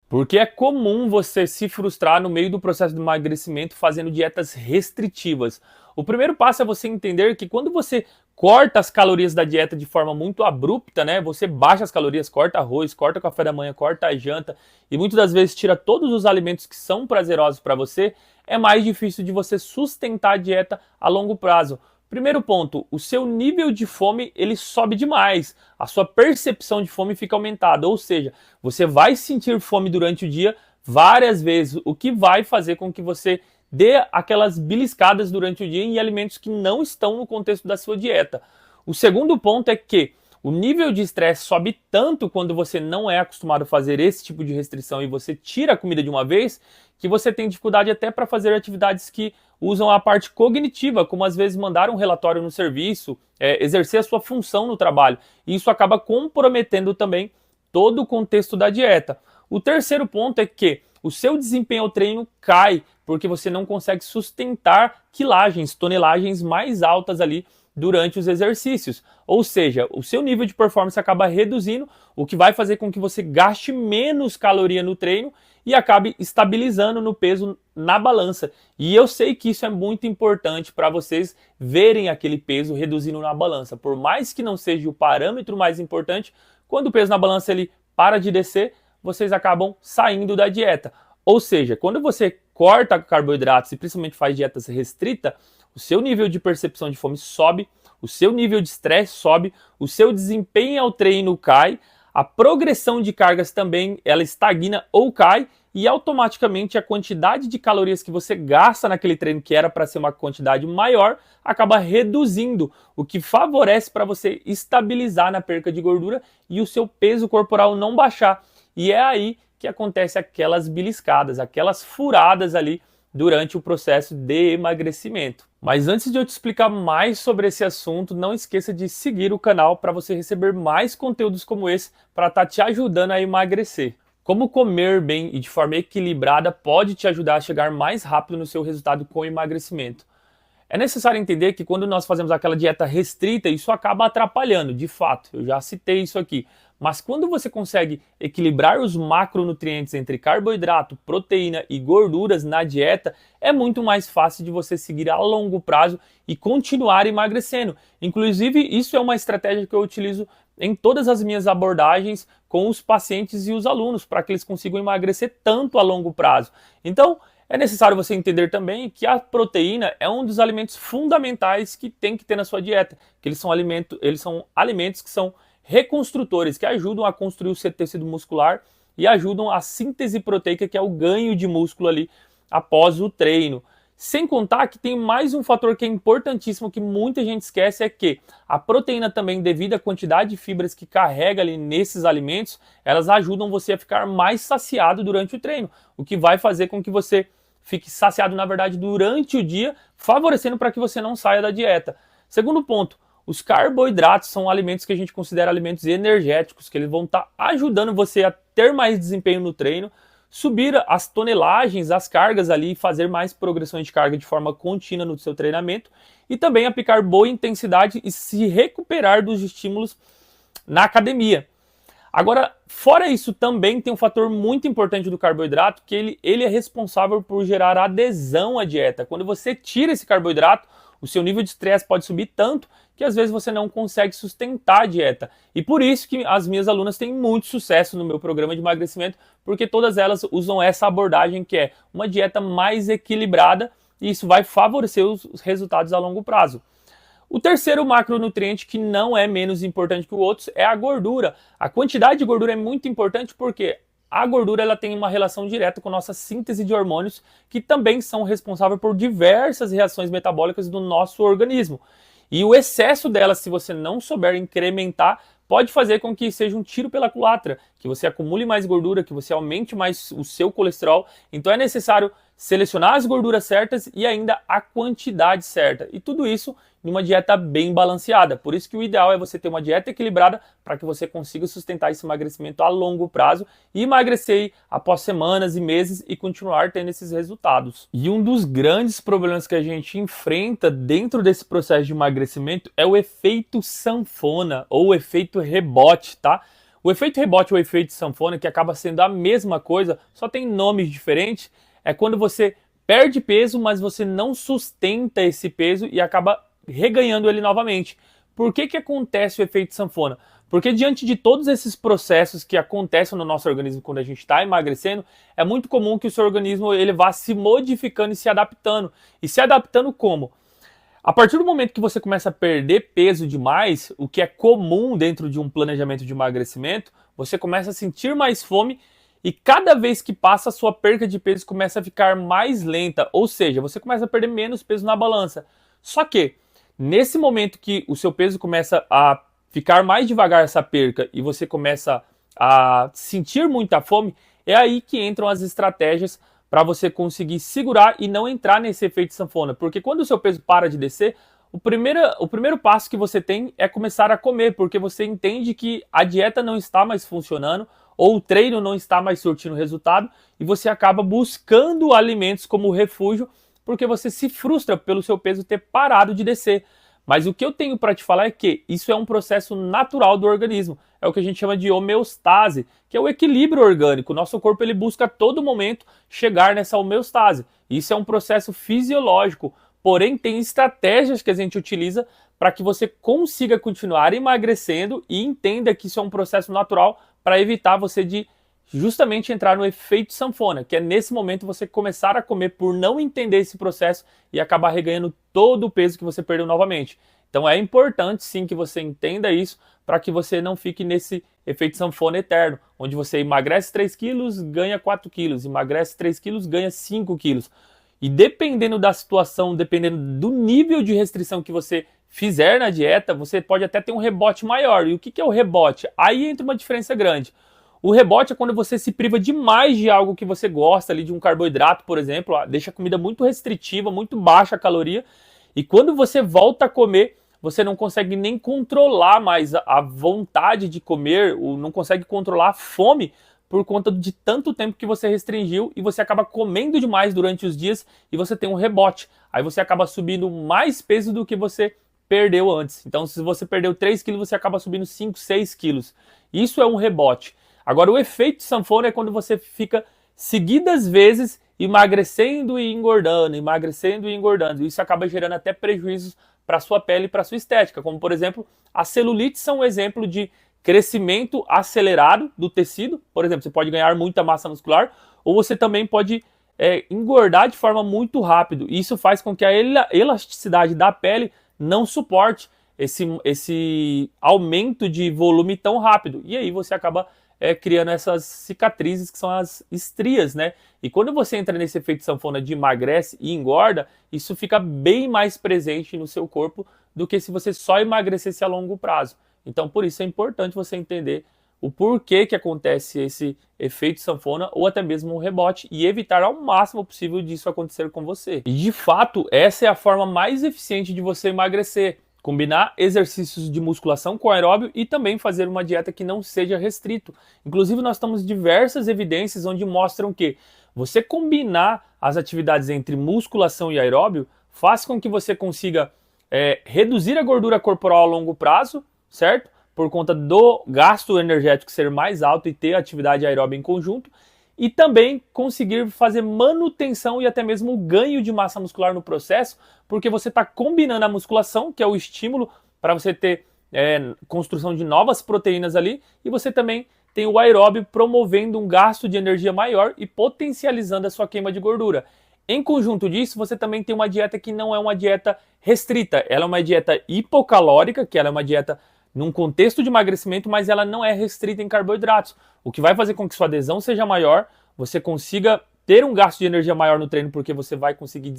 Porque é comum você se frustrar no meio do processo de emagrecimento fazendo dietas restritivas. O primeiro passo é você entender que quando você corta as calorias da dieta de forma muito abrupta, né? Você baixa as calorias, corta arroz, corta o café da manhã, corta a janta e muitas das vezes tira todos os alimentos que são prazerosos para você, é mais difícil de você sustentar a dieta a longo prazo. Primeiro ponto, o seu nível de fome ele sobe demais, a sua percepção de fome fica aumentada, ou seja, você vai sentir fome durante o dia várias vezes, o que vai fazer com que você dê aquelas beliscadas durante o dia em alimentos que não estão no contexto da sua dieta. O segundo ponto é que o nível de estresse sobe tanto quando você não é acostumado a fazer esse tipo de restrição e você tira a comida de uma vez, que você tem dificuldade até para fazer atividades que usam a parte cognitiva, como às vezes mandar um relatório no serviço, exercer a sua função no trabalho. E isso acaba comprometendo também todo o contexto da dieta. O terceiro ponto é que o seu desempenho ao treino cai, porque você não consegue sustentar quilagens, tonelagens mais altas ali durante os exercícios. Ou seja, o seu nível de performance acaba reduzindo, o que vai fazer com que você gaste menos caloria no treino e acabe estabilizando no peso na balança. E eu sei que isso é muito importante para vocês verem aquele peso reduzindo na balança. Por mais que não seja o parâmetro mais importante, quando o peso na balança ele para de descer, vocês acabam saindo da dieta. Ou seja, quando você corta carboidratos e principalmente faz dietas restritas, o seu nível de percepção de fome sobe, o seu nível de estresse sobe, o seu desempenho ao treino cai, a progressão de cargas também ela estagna ou cai e automaticamente a quantidade de calorias que você gasta naquele treino, que era para ser uma quantidade maior, acaba reduzindo, o que favorece para você estabilizar na perca de gordura e o seu peso corporal não baixar. E é aí que acontece aquelas beliscadas, aquelas furadas ali durante o processo de emagrecimento. Mas antes de eu te explicar mais sobre esse assunto, não esqueça de seguir o canal para você receber mais conteúdos como esse para estar te ajudando a emagrecer. Como comer bem e de forma equilibrada pode te ajudar a chegar mais rápido no seu resultado com o emagrecimento. É necessário entender que quando nós fazemos aquela dieta restrita, isso acaba atrapalhando, de fato, eu já citei isso aqui. Mas quando você consegue equilibrar os macronutrientes entre carboidrato, proteína e gorduras na dieta, é muito mais fácil de você seguir a longo prazo e continuar emagrecendo. Inclusive, isso é uma estratégia que eu utilizo em todas as minhas abordagens com os pacientes e os alunos, para que eles consigam emagrecer tanto a longo prazo. Então, é necessário você entender também que a proteína é um dos alimentos fundamentais que tem que ter na sua dieta, que eles são alimentos que são reconstrutores, que ajudam a construir o seu tecido muscular e ajudam a síntese proteica, que é o ganho de músculo ali após o treino. Sem contar que tem mais um fator que é importantíssimo, que muita gente esquece, é que a proteína também, devido à quantidade de fibras que carrega ali nesses alimentos, elas ajudam você a ficar mais saciado durante o treino, o que vai fazer com que você fique saciado, na verdade, durante o dia, favorecendo para que você não saia da dieta. Segundo ponto, os carboidratos são alimentos que a gente considera alimentos energéticos, que eles vão estar ajudando você a ter mais desempenho no treino, subir as tonelagens, as cargas ali, fazer mais progressões de carga de forma contínua no seu treinamento e também aplicar boa intensidade e se recuperar dos estímulos na academia. Agora, fora isso, também tem um fator muito importante do carboidrato, que ele é responsável por gerar adesão à dieta. Quando você tira esse carboidrato, o seu nível de estresse pode subir tanto que às vezes você não consegue sustentar a dieta. E por isso que as minhas alunas têm muito sucesso no meu programa de emagrecimento, porque todas elas usam essa abordagem que é uma dieta mais equilibrada e isso vai favorecer os resultados a longo prazo. O terceiro macronutriente, que não é menos importante que o outro, é a gordura. A quantidade de gordura é muito importante porque a gordura ela tem uma relação direta com a nossa síntese de hormônios, que também são responsáveis por diversas reações metabólicas do nosso organismo. E o excesso dela, se você não souber incrementar, pode fazer com que seja um tiro pela culatra, que você acumule mais gordura, que você aumente mais o seu colesterol. Então é necessário selecionar as gorduras certas e ainda a quantidade certa. E tudo isso em uma dieta bem balanceada. Por isso que o ideal é você ter uma dieta equilibrada para que você consiga sustentar esse emagrecimento a longo prazo e emagrecer após semanas e meses e continuar tendo esses resultados. E um dos grandes problemas que a gente enfrenta dentro desse processo de emagrecimento é o efeito sanfona ou o efeito rebote, tá? O efeito rebote ou efeito sanfona, que acaba sendo a mesma coisa, só tem nomes diferentes, é quando você perde peso, mas você não sustenta esse peso e acaba reganhando ele novamente. Por que acontece o efeito sanfona? Porque diante de todos esses processos que acontecem no nosso organismo quando a gente está emagrecendo, é muito comum que o seu organismo ele vá se modificando e se adaptando. E se adaptando como? A partir do momento que você começa a perder peso demais, o que é comum dentro de um planejamento de emagrecimento, você começa a sentir mais fome e cada vez que passa a sua perca de peso começa a ficar mais lenta, ou seja, você começa a perder menos peso na balança. Só que nesse momento que o seu peso começa a ficar mais devagar essa perca e você começa a sentir muita fome, é aí que entram as estratégias para você conseguir segurar e não entrar nesse efeito sanfona. Porque quando o seu peso para de descer, o primeiro passo que você tem é começar a comer, porque você entende que a dieta não está mais funcionando, ou o treino não está mais surtindo resultado, e você acaba buscando alimentos como refúgio, porque você se frustra pelo seu peso ter parado de descer. Mas o que eu tenho para te falar é que isso é um processo natural do organismo. É o que a gente chama de homeostase, que é o equilíbrio orgânico. O nosso corpo ele busca a todo momento chegar nessa homeostase. Isso é um processo fisiológico, porém tem estratégias que a gente utiliza para que você consiga continuar emagrecendo e entenda que isso é um processo natural para evitar você de justamente entrar no efeito sanfona, que é nesse momento você começar a comer por não entender esse processo e acabar reganhando todo o peso que você perdeu novamente. Então é importante sim que você entenda isso para que você não fique nesse efeito sanfona eterno, onde você emagrece 3 quilos, ganha 4 quilos, emagrece 3 quilos, ganha 5 quilos. E dependendo da situação, dependendo do nível de restrição que você fizer na dieta, você pode até ter um rebote maior. E o que é o rebote? Aí entra uma diferença grande. O rebote é quando você se priva demais de algo que você gosta, ali de um carboidrato, por exemplo, deixa a comida muito restritiva, muito baixa a caloria, e quando você volta a comer, você não consegue nem controlar mais a vontade de comer, ou não consegue controlar a fome por conta de tanto tempo que você restringiu e você acaba comendo demais durante os dias e você tem um rebote. Aí você acaba subindo mais peso do que você perdeu antes. Então, se você perdeu 3 quilos, você acaba subindo 5, 6 quilos. Isso é um rebote. Agora, o efeito sanfona é quando você fica seguidas vezes emagrecendo e engordando, emagrecendo e engordando. Isso acaba gerando até prejuízos para a sua pele e para a sua estética, como por exemplo, a celulite são um exemplo de crescimento acelerado do tecido. Por exemplo, você pode ganhar muita massa muscular ou você também pode engordar de forma muito rápido. Isso faz com que a elasticidade da pele não suporte esse aumento de volume tão rápido. E aí você acaba criando essas cicatrizes que são as estrias, né? E quando você entra nesse efeito sanfona de emagrece e engorda, isso fica bem mais presente no seu corpo do que se você só emagrecesse a longo prazo. Então, por isso é importante você entender o porquê que acontece esse efeito sanfona ou até mesmo um rebote e evitar ao máximo possível disso acontecer com você. E de fato, essa é a forma mais eficiente de você emagrecer. Combinar exercícios de musculação com aeróbio e também fazer uma dieta que não seja restrito. Inclusive, nós temos diversas evidências onde mostram que você combinar as atividades entre musculação e aeróbio faz com que você consiga reduzir a gordura corporal a longo prazo, certo? Por conta do gasto energético ser mais alto e ter atividade aeróbica em conjunto, e também conseguir fazer manutenção e até mesmo ganho de massa muscular no processo, porque você está combinando a musculação, que é o estímulo para você ter construção de novas proteínas ali, e você também tem o aeróbio promovendo um gasto de energia maior e potencializando a sua queima de gordura. Em conjunto disso, você também tem uma dieta que não é uma dieta restrita, ela é uma dieta hipocalórica, que ela é uma dieta num contexto de emagrecimento, mas ela não é restrita em carboidratos, o que vai fazer com que sua adesão seja maior, você consiga ter um gasto de energia maior no treino, porque você vai conseguir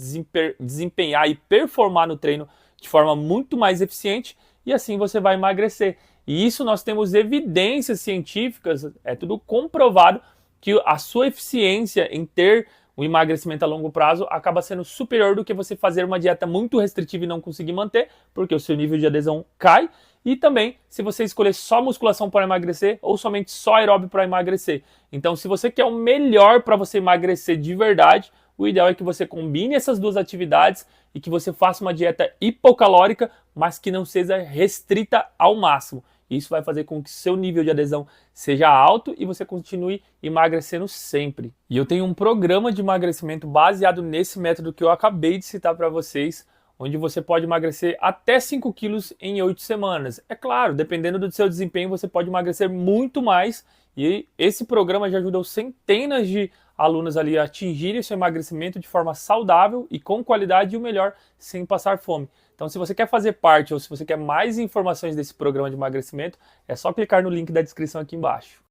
desempenhar e performar no treino de forma muito mais eficiente, e assim você vai emagrecer. E isso nós temos evidências científicas, é tudo comprovado, que a sua eficiência em ter o emagrecimento a longo prazo acaba sendo superior do que você fazer uma dieta muito restritiva e não conseguir manter, porque o seu nível de adesão cai. E também, se você escolher só musculação para emagrecer ou somente só aeróbio para emagrecer. Então, se você quer o melhor para você emagrecer de verdade, o ideal é que você combine essas duas atividades e que você faça uma dieta hipocalórica, mas que não seja restrita ao máximo. Isso vai fazer com que seu nível de adesão seja alto e você continue emagrecendo sempre. E eu tenho um programa de emagrecimento baseado nesse método que eu acabei de citar para vocês, onde você pode emagrecer até 5 quilos em 8 semanas. É claro, dependendo do seu desempenho, você pode emagrecer muito mais. E esse programa já ajudou centenas de alunos ali a atingirem seu emagrecimento de forma saudável e com qualidade e o melhor, sem passar fome. Então, se você quer fazer parte ou se você quer mais informações desse programa de emagrecimento, é só clicar no link da descrição aqui embaixo.